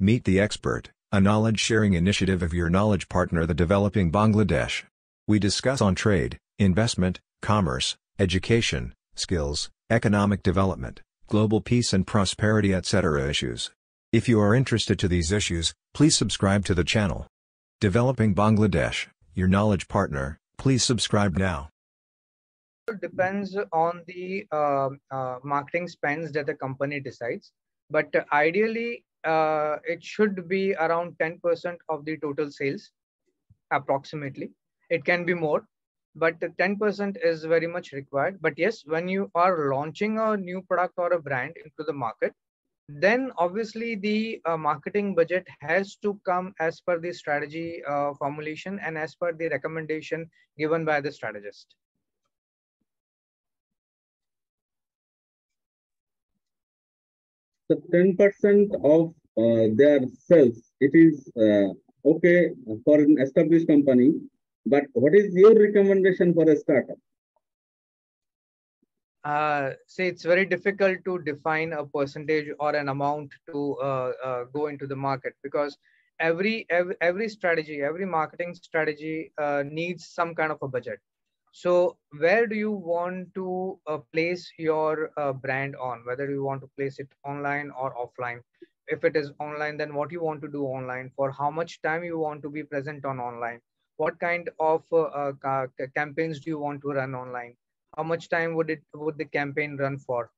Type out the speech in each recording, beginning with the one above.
Meet the Expert, a knowledge-sharing initiative of your knowledge partner, the Developing Bangladesh. We discuss on trade, investment, commerce, education, skills, economic development, global peace and prosperity, etc. issues. If you are interested to these issues, please subscribe to the channel. Developing Bangladesh, your knowledge partner, please subscribe now. It depends on the marketing spends that the company decides, but ideally it should be around 10% of the total sales, approximately. It can be more, but 10% is very much required. But yes, when you are launching a new product or a brand into the market, then obviously the marketing budget has to come as per the strategy formulation and as per the recommendation given by the strategist. So 10% of their sales, it is okay for an established company, but what is your recommendation for a startup? Say it's very difficult to define a percentage or an amount to go into the market, because every strategy, every marketing strategy needs some kind of a budget. So where do you want to place your brand on, whether you want to place it online or offline? If it is online, then what you want to do online, for how much time you want to be present on online, what kind of campaigns do you want to run online, how much time would the campaign run for?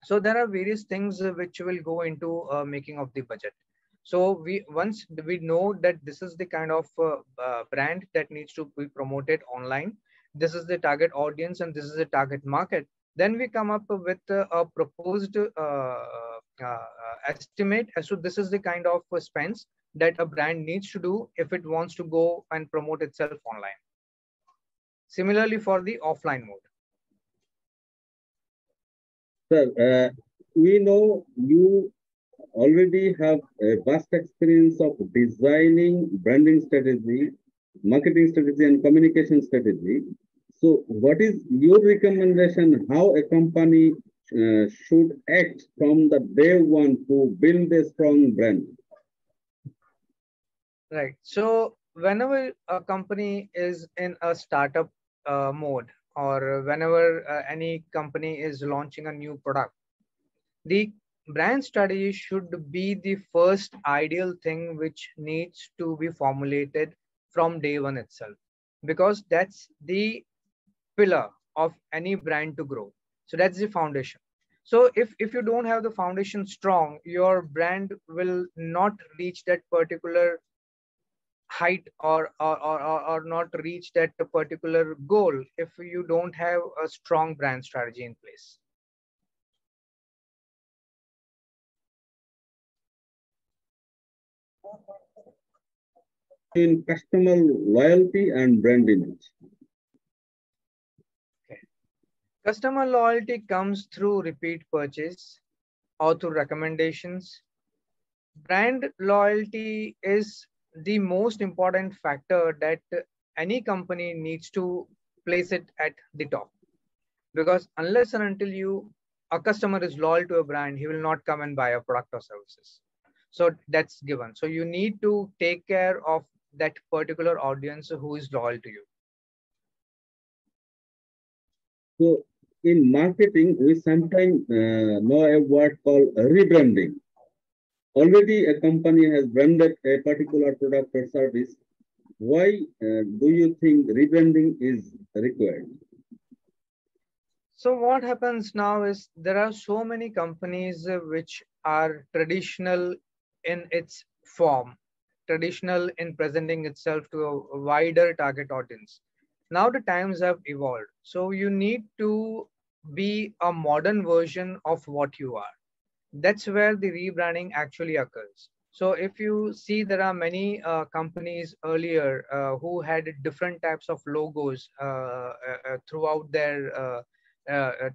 So there are various things which will go into making of the budget. So once we know that this is the kind of brand that needs to be promoted online, this is the target audience and this is the target market, then we come up with a proposed estimate as to this is the kind of spends that a brand needs to do if it wants to go and promote itself online. Similarly for the offline mode. Sir, we know you already have a vast experience of designing branding strategy, marketing strategy, and communication strategy. So what is your recommendation how a company should act from the day one to build a strong brand? Right. So whenever a company is in a startup mode, or whenever any company is launching a new product, the brand strategy should be the first ideal thing which needs to be formulated from day one itself, because that's the pillar of any brand to grow. So that's the foundation. So if you don't have the foundation strong, your brand will not reach that particular height or not reach that particular goal if you don't have a strong brand strategy in place. In customer loyalty and brand image. Okay. Customer loyalty comes through repeat purchase or through recommendations. Brand loyalty is the most important factor that any company needs to place it at the top, because unless and until a customer is loyal to a brand, he will not come and buy a product or services. So that's given. So you need to take care of that particular audience who is loyal to you. So in marketing, we sometimes know a word called rebranding. Already a company has branded a particular product or service. Why do you think rebranding is required? So what happens now is there are so many companies which are traditional in its form, traditional in presenting itself to a wider target audience. Now the times have evolved. So you need to be a modern version of what you are. That's where the rebranding actually occurs. So if you see, there are many companies earlier who had different types of logos throughout their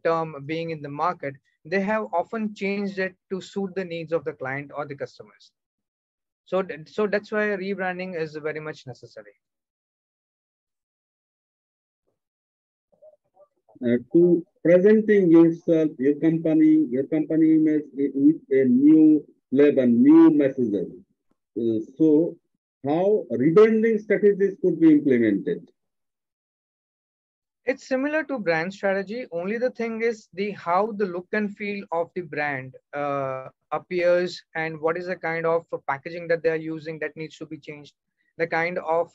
term being in the market. They have often changed it to suit the needs of the client or the customers. So that's why rebranding is very much necessary. To presenting yourself, your company image with a new flavor, new messages. So how rebranding strategies could be implemented? It's similar to brand strategy. Only the thing is the how the look and feel of the brand appears, and what is the kind of packaging that they are using that needs to be changed. The kind of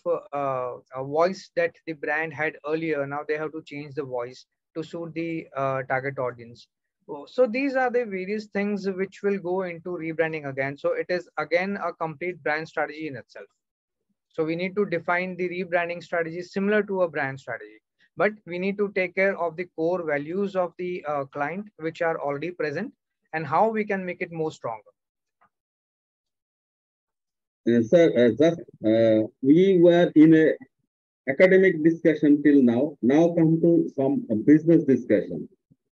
voice that the brand had earlier, now they have to change the voice to suit the target audience. So these are the various things which will go into rebranding again. So it is again a complete brand strategy in itself. So we need to define the rebranding strategy similar to a brand strategy, but we need to take care of the core values of the client, which are already present, and how we can make it more stronger. Sir, just we were in a academic discussion till now. Now come to some business discussion.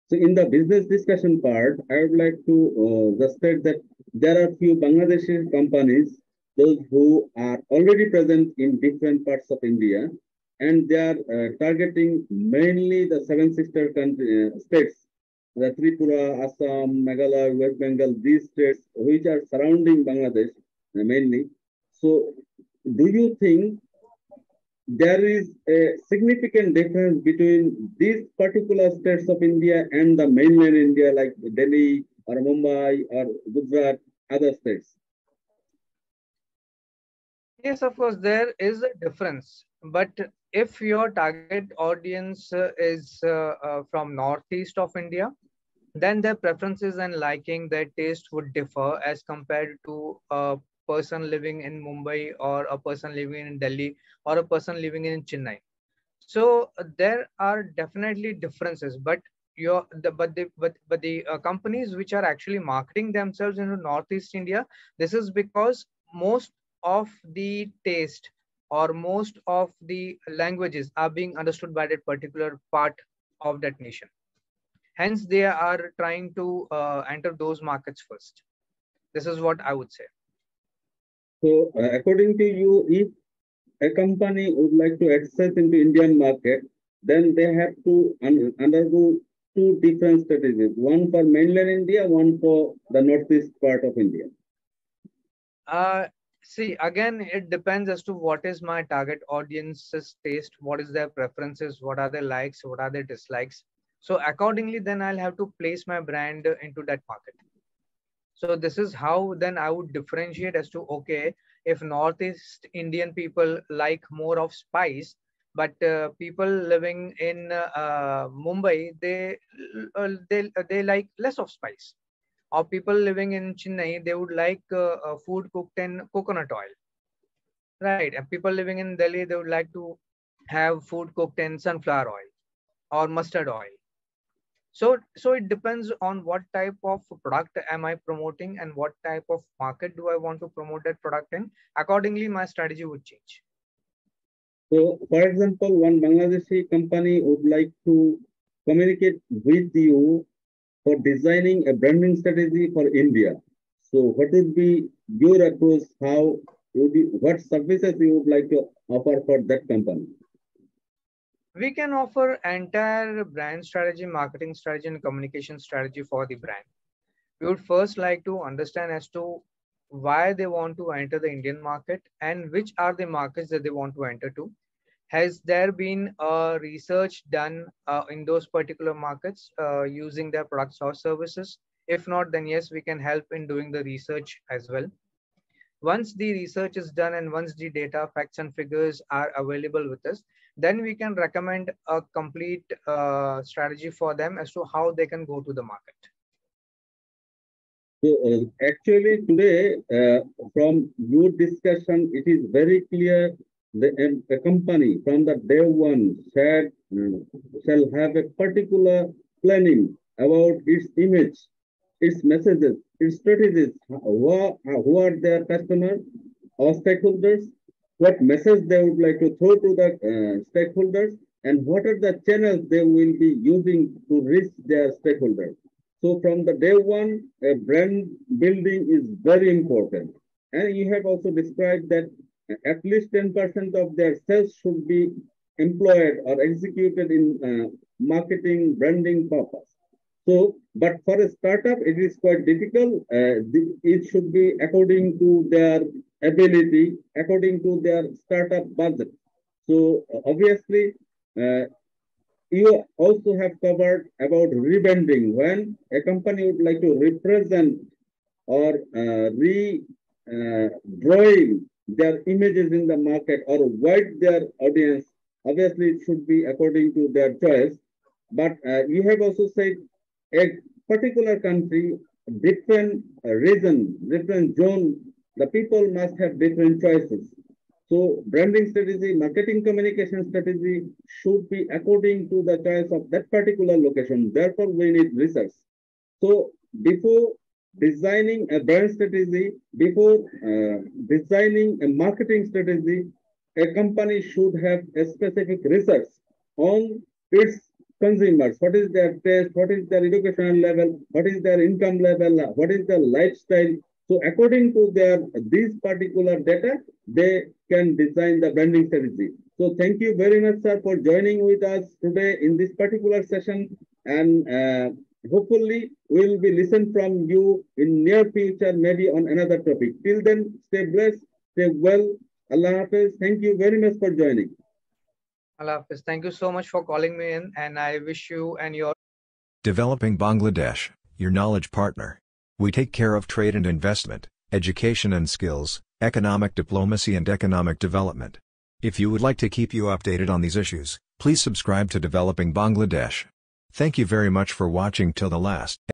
So in the business discussion part, I would like to just state that there are few Bangladeshi companies, those who are already present in different parts of India, and they are targeting mainly the seven sister states, the Tripura, Assam, Meghalaya, West Bengal, these states which are surrounding Bangladesh mainly. So do you think there is a significant difference between these particular states of India and the mainland India, like Delhi or Mumbai or Gujarat, other states? Yes, of course, there is a difference. But if your target audience is from northeast of India, then their preferences and liking, their taste would differ as compared to a person living in Mumbai or a person living in Delhi or a person living in Chennai. So there are definitely differences, but the companies which are actually marketing themselves into Northeast India, this is because most of the taste or most of the languages are being understood by that particular part of that nation. Hence, they are trying to enter those markets first. This is what I would say. So, according to you, if a company would like to access into Indian market, then they have to undergo two different strategies: one for mainland India, one for the northeast part of India. Uh, See, again, it depends as to what is my target audience's taste, what is their preferences, what are their likes, what are their dislikes. So accordingly, then I'll have to place my brand into that market. So this is how then I would differentiate as to, okay, if Northeast Indian people like more of spice, but people living in Mumbai, they like less of spice. Or people living in Chennai, they would like food cooked in coconut oil, right? And people living in Delhi, they would like to have food cooked in sunflower oil or mustard oil. So it depends on what type of product am I promoting and what type of market do I want to promote that product in. Accordingly, my strategy would change. So, for example, one Bangladeshi company would like to communicate with you for designing a branding strategy for India. So, what would be your approach? How would you, what services you would like to offer for that company? We can offer entire brand strategy, marketing strategy, and communication strategy for the brand. We would first like to understand as to why they want to enter the Indian market and which are the markets that they want to enter to. Has there been research done in those particular markets using their products or services? If not, then yes, we can help in doing the research as well. Once the research is done and once the data, facts, and figures are available with us, then we can recommend a complete strategy for them as to how they can go to the market. So, actually, today, from your discussion, it is very clear that a company from the day one shall have a particular planning about its image, its messages, its strategies, who are their customers or stakeholders, what message they would like to throw to the stakeholders, and what are the channels they will be using to reach their stakeholders. So from the day one, brand building is very important. And you have also described that at least 10% of their sales should be employed or executed in marketing, branding purpose. So, but for a startup, it is quite difficult. It should be according to their ability according to their startup budget. So obviously, you also have covered about rebranding. When a company would like to represent or drawing their images in the market or wide their audience, obviously it should be according to their choice. But you have also said a particular country, different region, different zone, the people must have different choices. So branding strategy, marketing communication strategy should be according to the choice of that particular location. Therefore, we need research. So before designing a brand strategy, before designing a marketing strategy, a company should have a specific research on its consumers. What is their taste? What is their educational level? What is their income level? What is their lifestyle? So according to these particular data, they can design the branding strategy. So thank you very much, sir, for joining with us today in this particular session. And hopefully we'll be listening from you in near future, maybe on another topic. Till then, stay blessed, stay well. Allah Hafiz. Thank you very much for joining. Allah Hafiz. Thank you so much for calling me in, and I wish you and your Developing Bangladesh, your knowledge partner. We take care of trade and investment, education and skills, economic diplomacy and economic development. If you would like to keep you updated on these issues, please subscribe to Developing Bangladesh. Thank you very much for watching till the last.